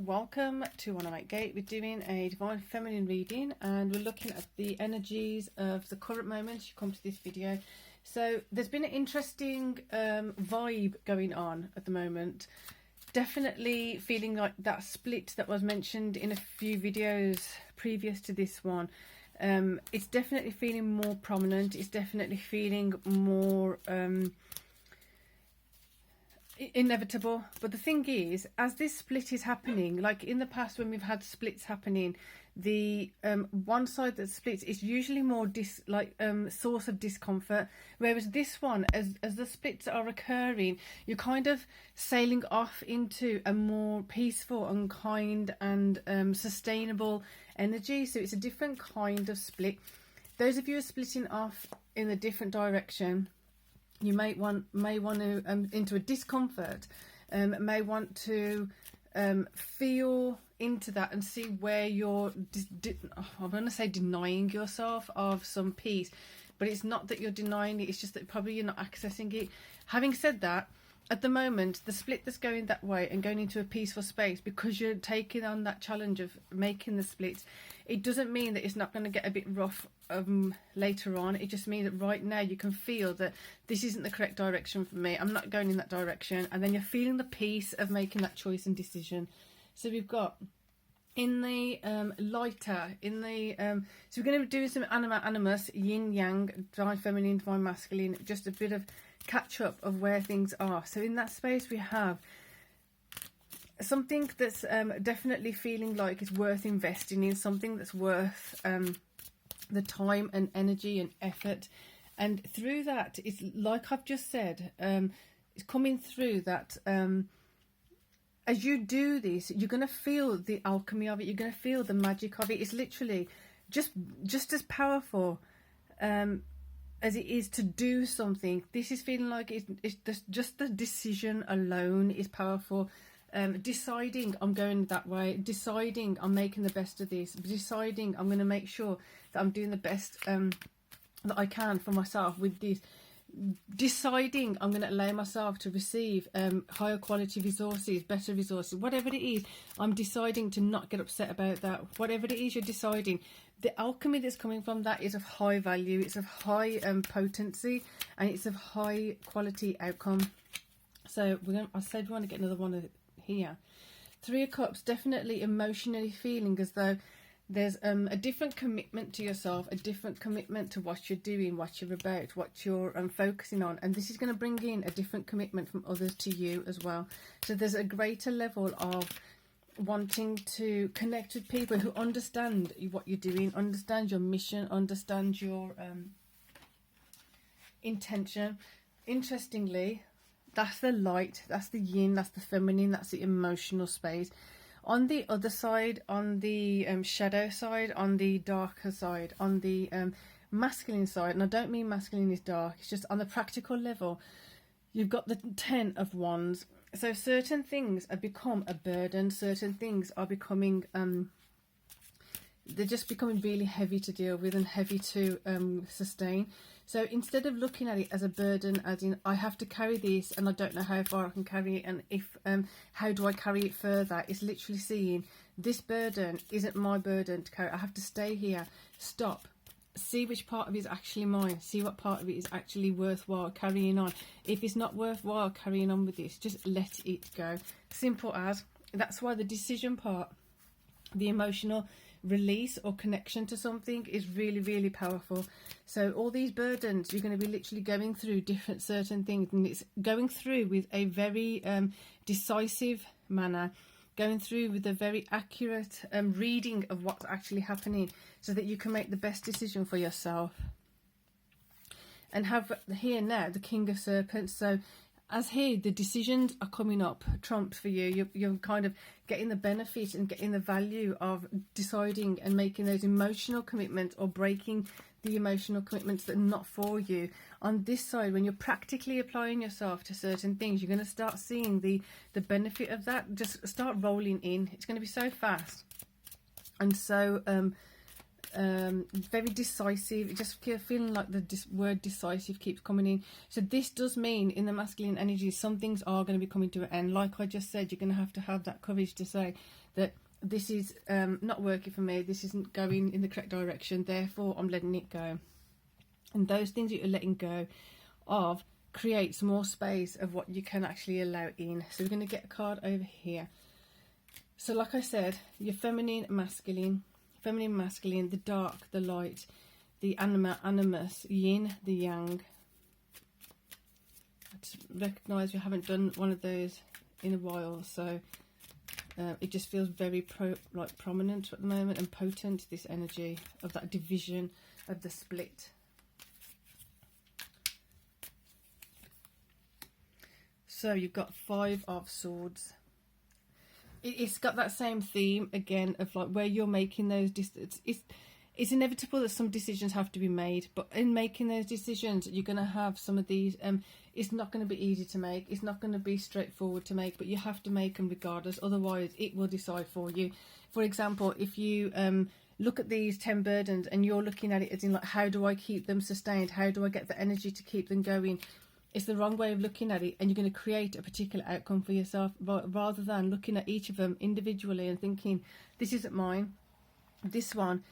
Welcome to 108 Gate. We're doing a Divine Feminine reading and we're looking at the energies of the current moment you come to this video. So there's been an interesting vibe going on at the moment. Definitely feeling like that split that was mentioned in a few videos previous to this one. It's definitely feeling more prominent. It's definitely feeling more inevitable. But the thing is, as this split is happening, like in the past when we've had splits happening, the one side that splits is usually more source of discomfort, whereas this one, as the splits are occurring, you're kind of sailing off into a more peaceful and kind and sustainable energy. So it's a different kind of split. Those of you who are splitting off in a different direction, you may want to into a discomfort, may want to feel into that and see where you're I'm going to say denying yourself of some peace, but it's not that you're denying it, it's just that probably you're not accessing it. Having said that, at the moment the split that's going that way and going into a peaceful space, because you're taking on that challenge of making the splits, it doesn't mean that it's not going to get a bit rough later on. It just means that right now you can feel that this isn't the correct direction for me, I'm not going in that direction, and then you're feeling the peace of making that choice and decision. So we've got in the lighter, in the so we're going to be doing some anima animus, yin yang, divine feminine, divine masculine, just a bit of catch up of where things are. So in that space we have something that's definitely feeling like it's worth investing in, something that's worth the time and energy and effort. And through that, it's like I've just said, it's coming through that as you do this, you're going to feel the alchemy of it, you're going to feel the magic of it. It's literally just as powerful as it is to do something. This is feeling like it's just the decision alone is powerful. Deciding I'm going that way, deciding I'm making the best of this, deciding I'm going to make sure that I'm doing the best that I can for myself with this, deciding I'm going to allow myself to receive higher quality resources, better resources, whatever it is. I'm deciding to not get upset about that. Whatever it is you're deciding, the alchemy that's coming from that is of high value, it's of high potency, and it's of high quality outcome. So I said we want to get another one of here. Three of Cups, definitely emotionally feeling as though there's a different commitment to yourself, a different commitment to what you're doing, what you're about, what you're focusing on, and this is going to bring in a different commitment from others to you as well. So there's a greater level of wanting to connect with people who understand what you're doing, understand your mission, understand your intention. Interestingly, that's the light, that's the yin, that's the feminine, that's the emotional space. On the other side, on the shadow side, on the darker side, on the masculine side, and I don't mean masculine is dark, it's just on the practical level, you've got the 10 of Wands. So certain things have become a burden, certain things are becoming they're just becoming really heavy to deal with and heavy to sustain. So instead of looking at it as a burden, as in I have to carry this and I don't know how far I can carry it, and if how do I carry it further, it's literally seeing this burden isn't my burden to carry. I have to stay here, stop, see which part of it is actually mine, see what part of it is actually worthwhile carrying on. If it's not worthwhile carrying on with this, just let it go. Simple as. That's why the decision part, the emotional release or connection to something, is really, really powerful. So all these burdens, you're going to be literally going through different certain things, and it's going through with a very decisive manner, going through with a very accurate reading of what's actually happening, so that you can make the best decision for yourself. And have here now the King of Serpents. So as here the decisions are coming up trumps for you, you're kind of getting the benefit and getting the value of deciding and making those emotional commitments, or breaking the emotional commitments that are not for you. On this side, when you're practically applying yourself to certain things, you're going to start seeing the benefit of that just start rolling in. It's going to be so fast and so very decisive. It just feeling like the word decisive keeps coming in. So this does mean in the masculine energy, some things are going to be coming to an end. Like I just said, you're going to have that courage to say that this is not working for me. This isn't going in the correct direction. Therefore, I'm letting it go. And those things that you're letting go of creates more space of what you can actually allow in. So we're going to get a card over here. So like I said, your feminine, masculine, the dark, the light, the animus, yin, the yang. I just recognise we haven't done one of those in a while, so it just feels very prominent at the moment and potent, this energy of that division, of the split. So you've got 5 of Swords. It's got that same theme again of like where you're making those it's inevitable that some decisions have to be made, but in making those decisions you're going to have some of these it's not going to be easy to make, it's not going to be straightforward to make, but you have to make them regardless, otherwise it will decide for you. For example, if you look at these 10 burdens and you're looking at it as in like, how do I keep them sustained, how do I get the energy to keep them going, it's the wrong way of looking at it, and you're going to create a particular outcome for yourself rather than looking at each of them individually and thinking, this isn't mine, this one,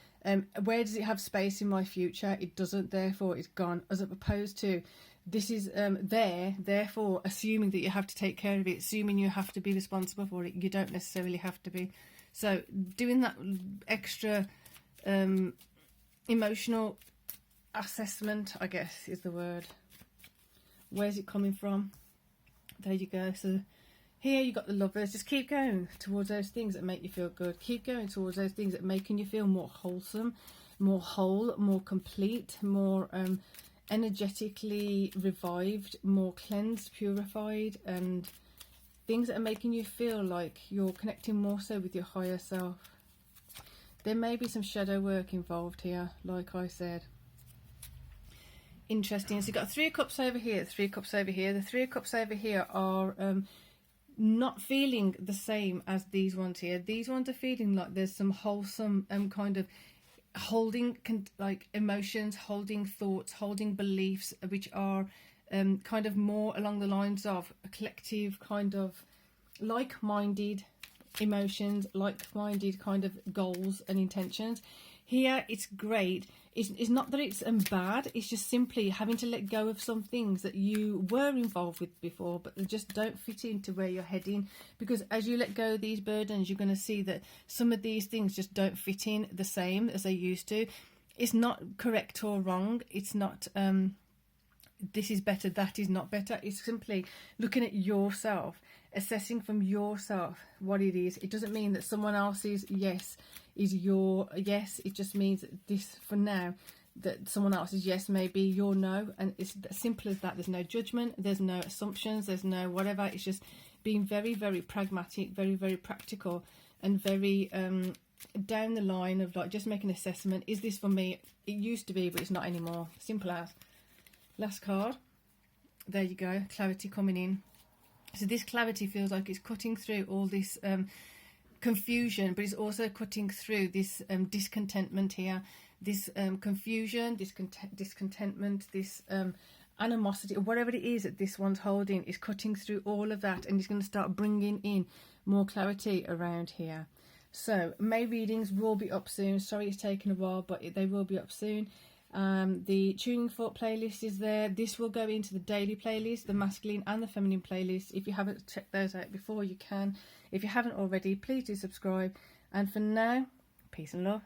where does it have space in my future? It doesn't, therefore it's gone, as opposed to this is there, therefore assuming that you have to take care of it, assuming you have to be responsible for it. You don't necessarily have to be. So doing that extra emotional assessment, I guess is the word. Where's it coming from? There you go. So here you got the Lovers. Just keep going towards those things that make you feel good. Keep going towards those things that are making you feel more wholesome, more whole, more complete, more energetically revived, more cleansed, purified, and things that are making you feel like you're connecting more so with your higher self. There may be some shadow work involved here, like I said. Interesting. So you've got 3 of Cups over here, 3 of Cups over here. The 3 of Cups over here are not feeling the same as these ones here. These ones are feeling like there's some wholesome kind of holding like emotions, holding thoughts, holding beliefs, which are kind of more along the lines of a collective kind of like-minded emotions, like-minded kind of goals and intentions. Here it's great. It's not that it's bad, it's just simply having to let go of some things that you were involved with before, but they just don't fit into where you're heading. Because as you let go of these burdens, you're going to see that some of these things just don't fit in the same as they used to. It's not correct or wrong. It's not this is better, that is not better. It's simply looking at yourself, assessing from yourself what it is. It doesn't mean that someone else's yes is your yes. It just means that this, for now, that someone else's yes may be your no, and it's as simple as that. There's no judgment, there's no assumptions, there's no whatever. It's just being very, very pragmatic, very, very practical, and very down the line of like just making an assessment. Is this for me? It used to be, but it's not anymore. Simple as. Last card. There you go. Clarity coming in. So this clarity feels like it's cutting through all this confusion, but it's also cutting through this discontentment here, this confusion, this discontentment, this animosity, or whatever it is that this one's holding, is cutting through all of that, and it's going to start bringing in more clarity around here. So May readings will be up soon. Sorry it's taken a while, but they will be up soon. The Tuning Fork playlist is there. This will go into the daily playlist, the masculine and the feminine playlist. If you haven't checked those out before, you can. If you haven't already, please do subscribe. And for now, peace and love.